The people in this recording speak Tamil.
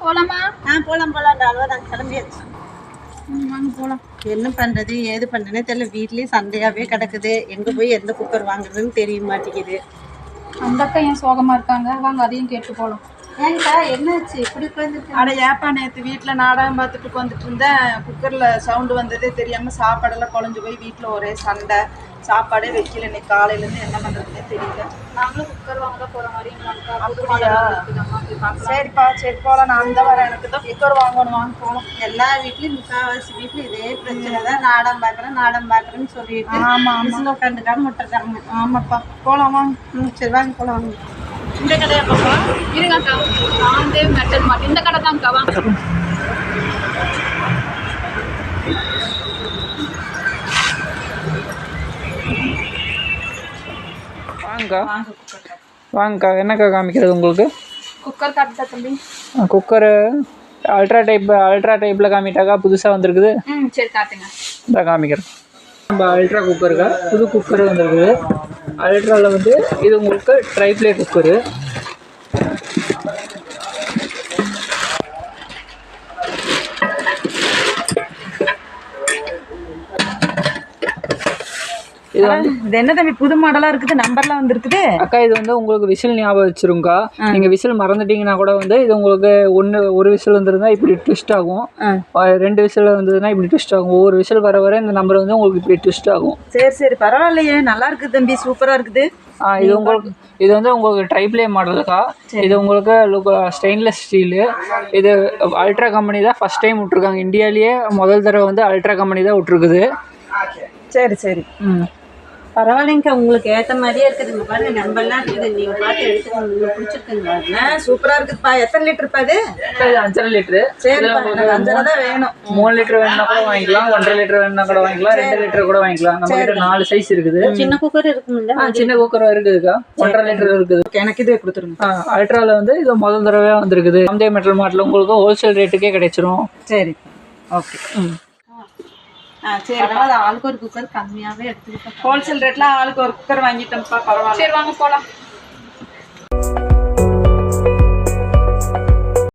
போலாமா? போலாம் அவ்வளோதான், கிளம்பியாச்சு. வாங்க போலாம். என்ன பண்ணுறது ஏது பண்ணுறதுனே தெரியல. வீட்லேயும் சண்டையாகவே கிடக்குது. எங்கே போய் எந்த குக்கர் வாங்குறதுன்னு தெரிய மாட்டேங்குது. அந்த அக்கா ஏன் சோகமாக இருக்காங்க? வாங்க அதையும் கேட்டு போகலாம். ஏன்க்கா என்னாச்சு இப்படி உட்காந்துட்டு? அட ஏப்பா, நேற்று வீட்டில் நாடகம் பார்த்துட்டு உட்காந்துட்டு இருந்தேன். குக்கரில் சவுண்டு வந்ததே தெரியாமல் சாப்பாடெல்லாம் குழஞ்சு போய் வீட்டில் ஒரே சண்டை. சாப்பாடே வைக்கல. இன்னைக்கு காலையிலேருந்து என்ன பண்ணுறதுனே தெரியல. நாங்களும் குக்கர் வாங்க தான் போகிற மாதிரி. அப்படியா? சரிப்பா, சரி போகலாம். நான் தான் வரேன். எனக்கு தான் குக்கர் வாங்கணும். வாங்க போகலாம். எல்லா வீட்லேயும் முக்கால்வாசி வீட்டில் இதே பிரச்சனை தான். நாடகம் பார்க்குறேன்னு சொல்லிட்டு ஆமாம் உட்காந்துக்காம விட்டுருக்காங்க. ஆமாப்பா, போகலாம் வாங்க. சரி வாங்க போகலாம் வாங்க. இந்த கடையா பாப்பா? இருங்க அக்கா, நாந்தே மெட்டல் மாட்டு இந்த கடை தான் அக்கா. வாங்க வாங்கக்கா. என்னக்கா காமிக்கிறது உங்களுக்கு? குக்கர் கரெக்டாக தம்பி. குக்கரு அல்ட்ரா டைப்பில் காமிட்டாக்கா புதுசாக வந்திருக்குது. சரி காட்டுங்க. இதான் காமிக்கிறேன். நம்ம அல்ட்ரா குக்கருக்கா புது குக்கர் வந்திருக்குது. அல்ட்ராவில் வந்து இது உங்களுக்கு ட்ரைப்ளே குக்கரு. இது என்ன தம்பி புது மாடலா இருக்குது, நம்பர்லாம் வந்துருக்குது. அக்கா இது வந்து உங்களுக்கு விசில் ஞாபகம் வச்சிருங்கக்கா. நீங்க விசில் மறந்துட்டீங்கன்னா கூட வந்து இது உங்களுக்கு ஒரு விசில் வந்துருந்தா இப்படி ட்விஸ்ட் ஆகும். 2 விசில் வந்ததுன்னா இப்படி ட்விஸ்ட் ஆகும். ஒவ்வொரு விசில் வர வர இந்த நம்பர் வந்து உங்களுக்கு இப்படி ட்விஸ்ட் ஆகும். சரி பரவாயில்லையே, நல்லா இருக்குது தம்பி, சூப்பரா இருக்குது. இது வந்து உங்களுக்கு ட்ரைப்ளே மாடலுக்கா. இது உங்களுக்கு ஸ்டெயின்லெஸ் ஸ்டீலு. இது அல்ட்ரா கம்பெனி தான் ஃபர்ஸ்ட் டைம் விட்ருக்காங்க. இந்தியாவிலேயே முதல் தடவை வந்து அல்ட்ரா கம்பெனி தான் விட்ருக்குது. சரி பரவாயில்லைங்கக்கா, உங்களுக்கு ஏற்ற மாதிரியே இருக்குது. இங்கே பாருங்க நம்பர்லாம் இருக்குது. நீங்கள் பார்த்து எடுத்துக்கோங்க. உங்களுக்கு பிடிச்சிருக்குங்களா? சூப்பரா இருக்குதுப்பா. எத்தனை லிட்டருப்பா இது? 5.5 லிட்டரு. சரிப்பா, எனக்கு 5 தான் வேணும். 3 லிட்டர் வேணுன்னா கூட வாங்கிக்கலாம், 1.5 லிட்டர் வேணுன்னா கூட வாங்கிக்கலாம், 2 லிட்டர் கூட வாங்கிக்கலாம். நம்ம கிட்ட 4 சைஸ் இருக்குது. சின்ன குக்கர் இருக்குங்களா? சின்ன குக்கர் இருக்குதுக்கா. 1.5 லிட்டர் இருக்குது. எனக்கு இதுவே கொடுத்துருங்க. அல்ட்ராவில் வந்து இது முதல் தடவை வந்திருக்குது. அம்தே மெட்டல் மார்ட்டில் உங்களுக்கு ஹோல்சேல் ரேட்டுக்கே கிடைச்சிரும். சரி ஓகே. சரி ஆளுக்கு ஒரு குக்கர் கம்மியாகவே எடுத்துக்கிட்டோம். ஹோல்சேல் ரேட்ல ஆளுக்கு ஒரு குக்கர் வாங்கிட்டோம்ப்பா. பரவாயில்ல. சரி வாங்க போகலாம்.